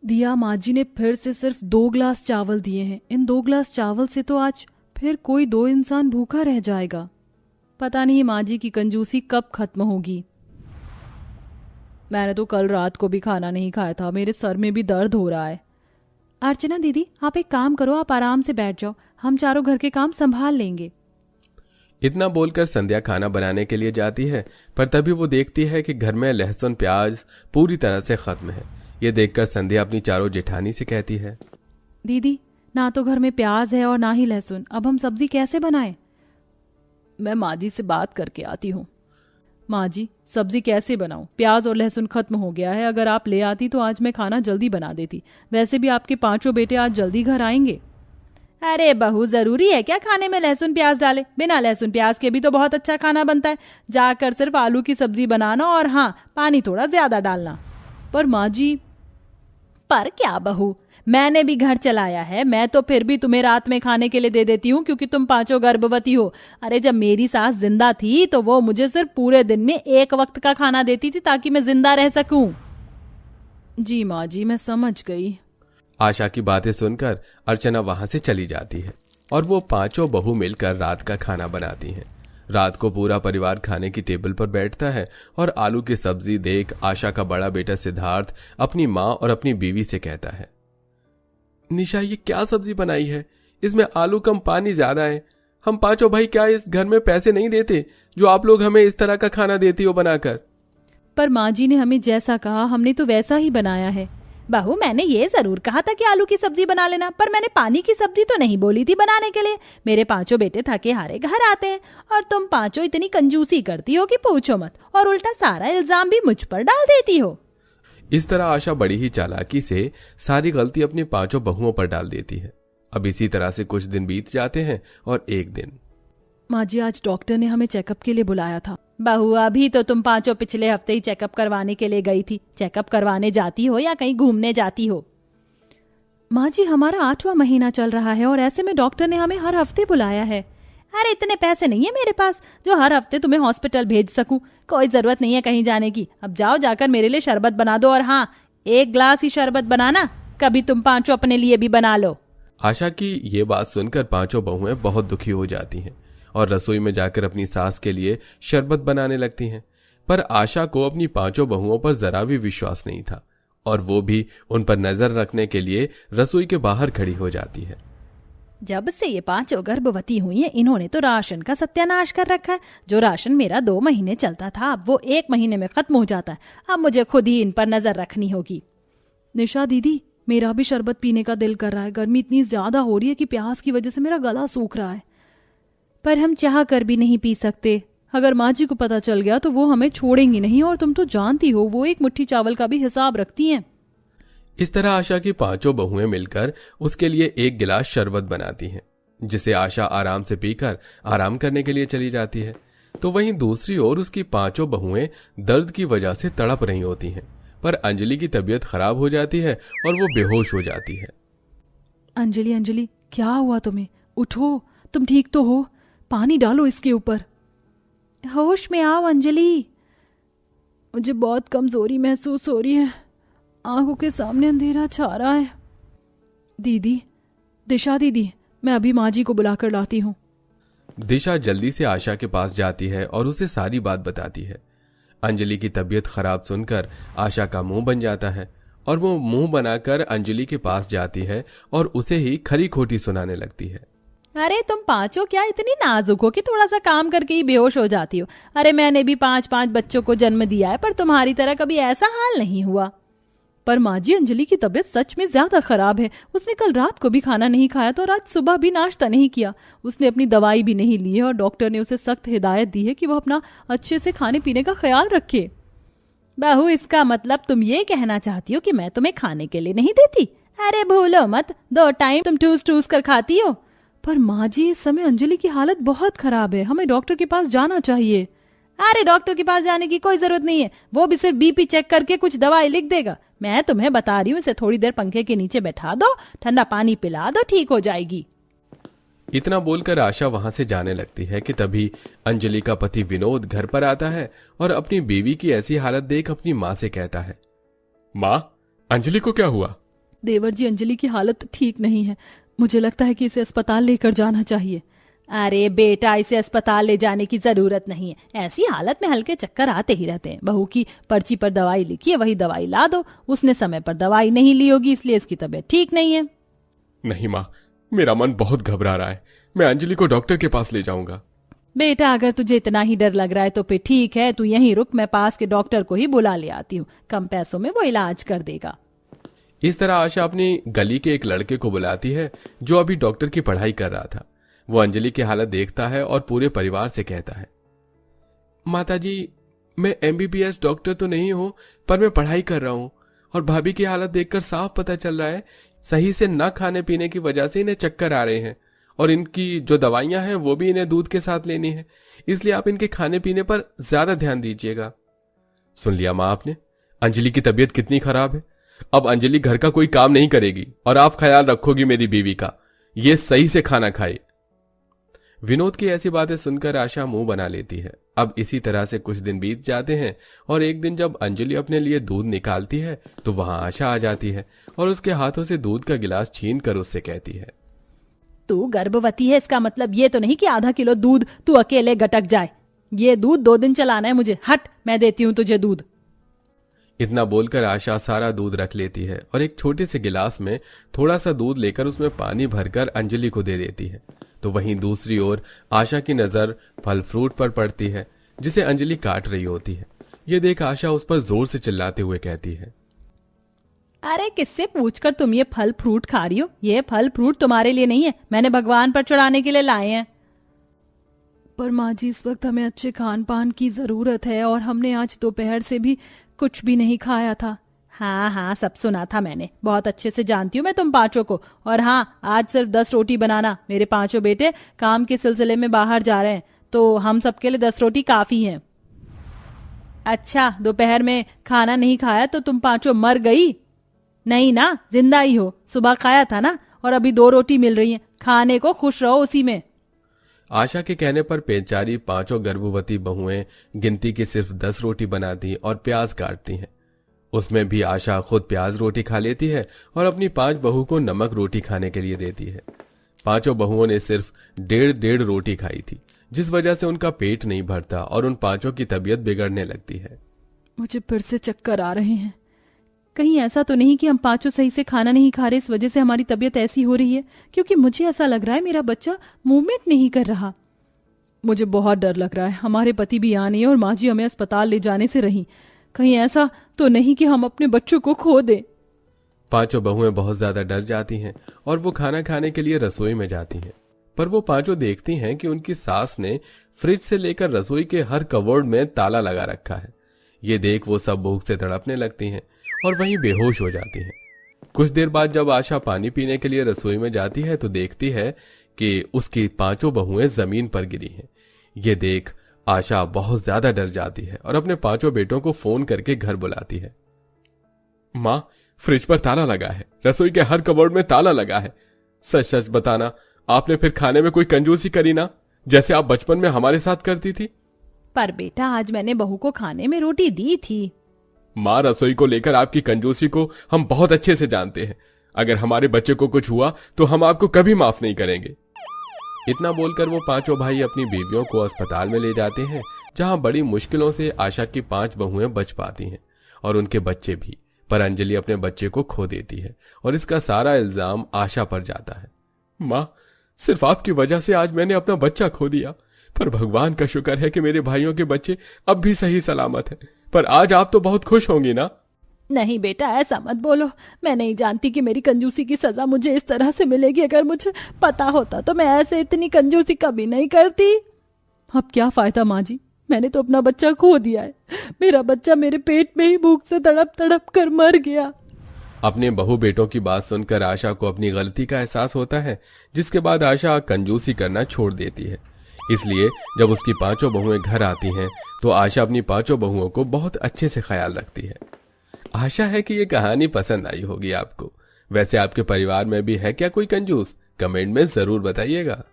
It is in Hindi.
दिया, माँ जी ने फिर से सिर्फ 2 गिलास चावल दिए हैं। इन 2 गिलास चावल से तो आज फिर कोई 2 इंसान भूखा रह जाएगा। पता नहीं माँ जी की कंजूसी कब खत्म होगी। मैंने तो कल रात को भी खाना नहीं खाया था, मेरे सर में भी दर्द हो रहा है। अर्चना दीदी, आप एक काम करो, आप आराम से बैठ जाओ, हम चारों घर के काम संभाल लेंगे। इतना बोलकर संध्या खाना बनाने के लिए जाती है, पर तभी वो देखती है कि घर में लहसुन प्याज पूरी तरह से खत्म है। ये देखकर संध्या अपनी चारों जेठानी से कहती है, दीदी, ना तो घर में प्याज है और ना ही लहसुन, अब हम सब्जी कैसे बनाएं? मैं माँ जी से बात करके आती हूँ। माँ जी, सब्जी कैसे बनाऊं? प्याज और लहसुन खत्म हो गया है। अगर आप ले आती तो आज मैं खाना जल्दी बना देती। वैसे भी आपके 5 बेटे आज जल्दी घर आएंगे। अरे बहू, जरूरी है क्या खाने में लहसुन प्याज डाले? बिना लहसुन प्याज के भी तो बहुत अच्छा खाना बनता है। जाकर सिर्फ आलू की सब्जी बनाना और हाँ, पानी थोड़ा ज्यादा डालना। पर माँ जी। पर क्या बहू, मैंने भी घर चलाया है। मैं तो फिर भी तुम्हें रात में खाने के लिए दे देती हूँ क्योंकि तुम 5 गर्भवती हो। अरे जब मेरी सास जिंदा थी तो वो मुझे सिर्फ पूरे दिन में 1 वक्त का खाना देती थी ताकि मैं जिंदा रह सकूं। जी माँ जी, मैं समझ गई। आशा की बातें सुनकर अर्चना वहां से चली जाती है और वो 5 बहू मिलकर रात का खाना बनाती हैं। रात को पूरा परिवार खाने की टेबल पर बैठता है और आलू की सब्जी देख आशा का बड़ा बेटा सिद्धार्थ अपनी माँ और अपनी बीवी से कहता है, निशा, ये क्या सब्जी बनाई है? इसमें आलू कम पानी ज्यादा है। हम 5 भाई क्या इस घर में पैसे नहीं देते जो आप लोग हमें इस तरह का खाना देती हो बनाकर? पर माँ जी ने हमें जैसा कहा हमने तो वैसा ही बनाया है। बहू, मैंने ये जरूर कहा था कि आलू की सब्जी बना लेना, पर मैंने पानी की सब्जी तो नहीं बोली थी बनाने के लिए। मेरे 5 बेटे थके हारे घर आते हैं और तुम 5 इतनी कंजूसी करती हो कि पूछो मत, और उल्टा सारा इल्जाम भी मुझ पर डाल देती हो। इस तरह आशा बड़ी ही चालाकी से सारी गलती अपनी 5 बहुओं पर डाल देती है। अब इसी तरह से कुछ दिन बीत जाते हैं और एक दिन, माँ जी, आज डॉक्टर ने हमें चेकअप के लिए बुलाया था। बहू, अभी तो तुम 5 पिछले हफ्ते ही चेकअप करवाने के लिए गई थी। चेकअप करवाने जाती हो या कहीं घूमने जाती हो? माँ जी, हमारा 8वां महीना चल रहा है और ऐसे में डॉक्टर ने हमें हर हफ्ते बुलाया है। अरे इतने पैसे नहीं है मेरे पास जो हर हफ्ते तुम्हें हॉस्पिटल भेज सकूं। कोई जरूरत नहीं है कहीं जाने की। अब जाओ, जाकर मेरे लिए शरबत बना दो, और हाँ, 1 गिलास ही शरबत बनाना, कभी तुम 5 अपने लिए भी बना लो। आशा की ये बात सुनकर 5 बहुएं बहुत दुखी हो जाती हैं और रसोई में जाकर अपनी सास के लिए शरबत बनाने लगती हैं। पर आशा को अपनी 5 बहुओं पर जरा भी विश्वास नहीं था और वो भी उन पर नजर रखने के लिए रसोई के बाहर खड़ी हो जाती है। जब से ये 5 गर्भवती हुई हैं, इन्होंने तो राशन का सत्यानाश कर रखा है। जो राशन मेरा 2 महीने चलता था, अब वो 1 महीने में खत्म हो जाता है। अब मुझे खुद ही इन पर नजर रखनी होगी। निशा दीदी, मेरा भी शरबत पीने का दिल कर रहा है। गर्मी इतनी ज्यादा हो रही है कि प्यास की वजह से मेरा गला सूख रहा है, पर हम चाह कर भी नहीं पी सकते। अगर माँ जी को पता चल गया तो वो हमें छोड़ेंगी नहीं, और तुम तो जानती हो वो 1 मुट्ठी चावल का भी हिसाब रखती हैं। इस तरह आशा की 5 बहुएं मिलकर उसके लिए 1 गिलास शरबत बनाती हैं, जिसे आशा आराम से पीकर आराम करने के लिए चली जाती है। तो वहीं दूसरी ओर उसकी 5 बहुएं दर्द की वजह से तड़प रही होती हैं, पर अंजलि की तबीयत खराब हो जाती है और वो बेहोश हो जाती है। अंजलि, अंजलि, क्या हुआ तुम्हें? उठो, तुम ठीक तो हो? पानी डालो इसके ऊपर। होश में आओ अंजलि। मुझे बहुत कमजोरी महसूस हो रही है, आंखों के सामने अंधेरा छा रहा है। दीदी, दिशा दीदी, मैं अभी माँ जी को बुलाकर लाती हूँ। दिशा जल्दी से आशा के पास जाती है और उसे सारी बात बताती है। अंजलि की तबीयत खराब सुनकर आशा का मुंह बन जाता है और वो मुंह बनाकर अंजलि के पास जाती है और उसे ही खरी खोटी सुनाने लगती है। अरे तुम 5 क्या इतनी नाजुक हो कि थोड़ा सा काम करके ही बेहोश हो जाती हो? अरे मैंने भी 5 बच्चों को जन्म दिया है, पर तुम्हारी तरह कभी ऐसा हाल नहीं हुआ। पर माँ जी, अंजलि की तबीयत सच में ज्यादा खराब है। उसने कल रात को भी खाना नहीं खाया था और आज सुबह भी नाश्ता नहीं किया। उसने अपनी दवाई भी नहीं ली है और डॉक्टर ने उसे सख्त हिदायत दी है कि वो अपना अच्छे से खाने पीने का ख्याल रखे। बहू, इसका मतलब तुम ये कहना चाहती हो कि मैं तुम्हें खाने के लिए नहीं देती? अरे भूलो मत, 2 टाइम तुम ठूस ठूस कर खाती हो। पर माँ जी, इस समय अंजलि की हालत बहुत खराब है, हमें डॉक्टर के पास जाना चाहिए। अरे डॉक्टर के पास जाने की कोई जरूरत नहीं है, वो भी सिर्फ बीपी चेक करके कुछ दवाई लिख देगा। मैं तुम्हें बता रही हूँ, इसे थोड़ी देर पंखे के नीचे बैठा दो, ठंडा पानी पिला दो, ठीक हो जाएगी। इतना बोलकर आशा वहां से जाने लगती है कि तभी अंजलि का पति विनोद घर पर आता है और अपनी बीवी की ऐसी हालत देख अपनी माँ से कहता है, माँ, अंजलि को क्या हुआ? देवर जी, अंजलि की हालत ठीक नहीं है। मुझे लगता है कि इसे अस्पताल लेकर जाना चाहिए। अरे बेटा, इसे अस्पताल ले जाने की जरूरत नहीं है। ऐसी हालत में हल्के चक्कर आते ही रहते हैं। बहू की पर्ची पर दवाई लिखी है, वही दवाई ला दो। उसने समय पर दवाई नहीं ली होगी, इसलिए इसकी तबीयत ठीक नहीं है। नहीं माँ, मेरा मन बहुत घबरा रहा है। मैं अंजलि को डॉक्टर के पास ले जाऊंगा। बेटा, अगर तुझे इतना ही डर लग रहा है तो फिर ठीक है, तू यहीं रुक, मैं पास के डॉक्टर को ही बुला ले आती हूँ। कम पैसों में वो इलाज कर देगा। इस तरह आशा अपनी गली के एक लड़के को बुलाती है जो अभी डॉक्टर की पढ़ाई कर रहा था। वो अंजलि की हालत देखता है और पूरे परिवार से कहता है, माताजी, मैं एमबीबीएस डॉक्टर तो नहीं हूं, पर मैं पढ़ाई कर रहा हूं और भाभी की हालत देखकर साफ पता चल रहा है सही से न खाने पीने की वजह से इन्हें चक्कर आ रहे हैं और इनकी जो दवाइयां हैं वो भी इन्हें दूध के साथ लेनी है। इसलिए आप इनके खाने पीने पर ज्यादा ध्यान दीजिएगा। सुन लिया माँ आपने, अंजलि की तबीयत कितनी खराब है। अब अंजलि घर का कोई काम नहीं करेगी और आप ख्याल रखोगी मेरी बीवी का। ये सही से खाना खाए। विनोद की ऐसी बातें सुनकर आशा मुंह बना लेती है। अब इसी तरह से कुछ दिन बीत जाते हैं और एक दिन जब अंजलि अपने लिए दूध निकालती है तो वहां आशा आ जाती है और उसके हाथों से दूध का गिलास छीन कर उससे कहती है, तू गर्भवती है, इसका मतलब ये तो नहीं कि आधा किलो दूध तू अकेले गटक जाए। ये दूध 2 दिन चलाना है मुझे। हट, मैं देती हूँ तुझे दूध। इतना बोलकर आशा सारा दूध रख लेती है और एक छोटे से गिलास में थोड़ा सा दूध लेकर उसमें पानी भरकर अंजलि को दे देती है। तो वहीं दूसरी ओर आशा की नजर फल फ्रूट पर पड़ती है जिसे अंजलि काट रही होती है। ये देख आशा उस पर जोर से चिल्लाते हुए कहती है, अरे किससे पूछकर तुम ये फल फ्रूट खा रही हो? ये फल फ्रूट तुम्हारे लिए नहीं है, मैंने भगवान पर चढ़ाने के लिए लाए हैं। पर माँ जी, इस वक्त हमें अच्छे खान पान की जरूरत है और हमने आज दोपहर से भी कुछ भी नहीं खाया था। हाँ हाँ, सब सुना था मैंने, बहुत अच्छे से जानती हूँ मैं तुम पांचों को। और हाँ, आज सिर्फ 10 रोटी बनाना। मेरे 5 बेटे काम के सिलसिले में बाहर जा रहे हैं तो हम सबके लिए 10 रोटी काफी हैं। अच्छा, दोपहर में खाना नहीं खाया तो तुम 5 मर गई? नहीं ना, जिंदा ही हो। सुबह खाया था ना, और अभी 2 रोटी मिल रही है। खाने को खुश रहो उसी में। आशा के कहने पर बेचारी 5 गर्भवती बहुएं गिनती की सिर्फ 10 रोटी बनाती और प्याज काटती हैं। उसमें भी आशा खुद प्याज रोटी खा लेती है और अपनी 5 बहू को नमक रोटी खाने के लिए देती है। 5 बहुओं ने सिर्फ 1.5 रोटी खाई थी, जिस वजह से उनका पेट नहीं भरता और उन 5 की तबीयत बिगड़ने लगती है। मुझे फिर से चक्कर आ रहे हैं। कहीं ऐसा तो नहीं कि हम 5 सही से खाना नहीं खा रहे, इस वजह से हमारी तबीयत ऐसी हो रही है? क्योंकि मुझे ऐसा लग रहा है मेरा बच्चा मूवमेंट नहीं कर रहा। मुझे बहुत डर लग रहा है। हमारे पति भी यहाँ नहीं है और माँ जी हमें अस्पताल ले जाने से रही। कहीं ऐसा तो नहीं कि हम अपने बच्चों को खो दें। 5 बहुएं बहुत ज्यादा डर जाती हैं और वो खाना खाने के लिए रसोई में जाती हैं। पर वो 5 देखती हैं कि उनकी सास ने फ्रिज से लेकर रसोई के हर कबोर्ड में ताला लगा रखा है। ये देख वो सब भूख से तड़पने लगती हैं और वहीं बेहोश हो जाती हैं। कुछ देर बाद जब आशा पानी पीने के लिए रसोई में जाती है तो देखती है कि उसकी 5 बहुएं जमीन पर गिरी हैं। ये देख आशा बहुत ज्यादा डर जाती है और अपने 5 बेटों को फोन करके घर बुलाती है। माँ, फ्रिज पर ताला लगा है, रसोई के हर कबोर्ड में ताला लगा है। सच सच बताना, आपने फिर खाने में कोई कंजूसी करी ना, जैसे आप बचपन में हमारे साथ करती थी? पर बेटा, आज मैंने बहू को खाने में रोटी दी थी। माँ, रसोई को लेकर आपकी कंजूसी को हम बहुत अच्छे से जानते हैं। अगर हमारे बच्चे को कुछ हुआ तो हम आपको कभी माफ नहीं करेंगे। इतना बोलकर वो 5 भाई अपनी बीवियों को अस्पताल में ले जाते हैं, जहां बड़ी मुश्किलों से आशा की 5 बहुएं बच पाती हैं और उनके बच्चे भी। पर अंजलि अपने बच्चे को खो देती है और इसका सारा इल्जाम आशा पर जाता है। माँ, सिर्फ आपकी वजह से आज मैंने अपना बच्चा खो दिया, पर भगवान का शुक्र है कि मेरे भाइयों के बच्चे अब भी सही सलामत हैं। पर आज आप तो बहुत खुश होंगी ना? नहीं बेटा, ऐसा मत बोलो। मैं नहीं जानती कि मेरी कंजूसी की सजा मुझे इस तरह से मिलेगी। अगर मुझे पता होता तो मैं ऐसे इतनी कंजूसी कभी नहीं करती। अब क्या फायदा माँ जी, मैंने तो अपना बच्चा खो दिया है। मेरा बच्चा मेरे पेट में ही भूख से तड़प तड़प कर मर गया। अपने बहू बेटों की बात सुनकर आशा को अपनी गलती का एहसास होता है, जिसके बाद आशा कंजूसी करना छोड़ देती है। इसलिए जब उसकी 5 बहुएं घर आती हैं तो आशा अपनी 5 बहुओं को बहुत अच्छे से ख्याल रखती है। आशा है कि ये कहानी पसंद आई होगी आपको। वैसे आपके परिवार में भी है क्या कोई कंजूस? कमेंट में जरूर बताइएगा।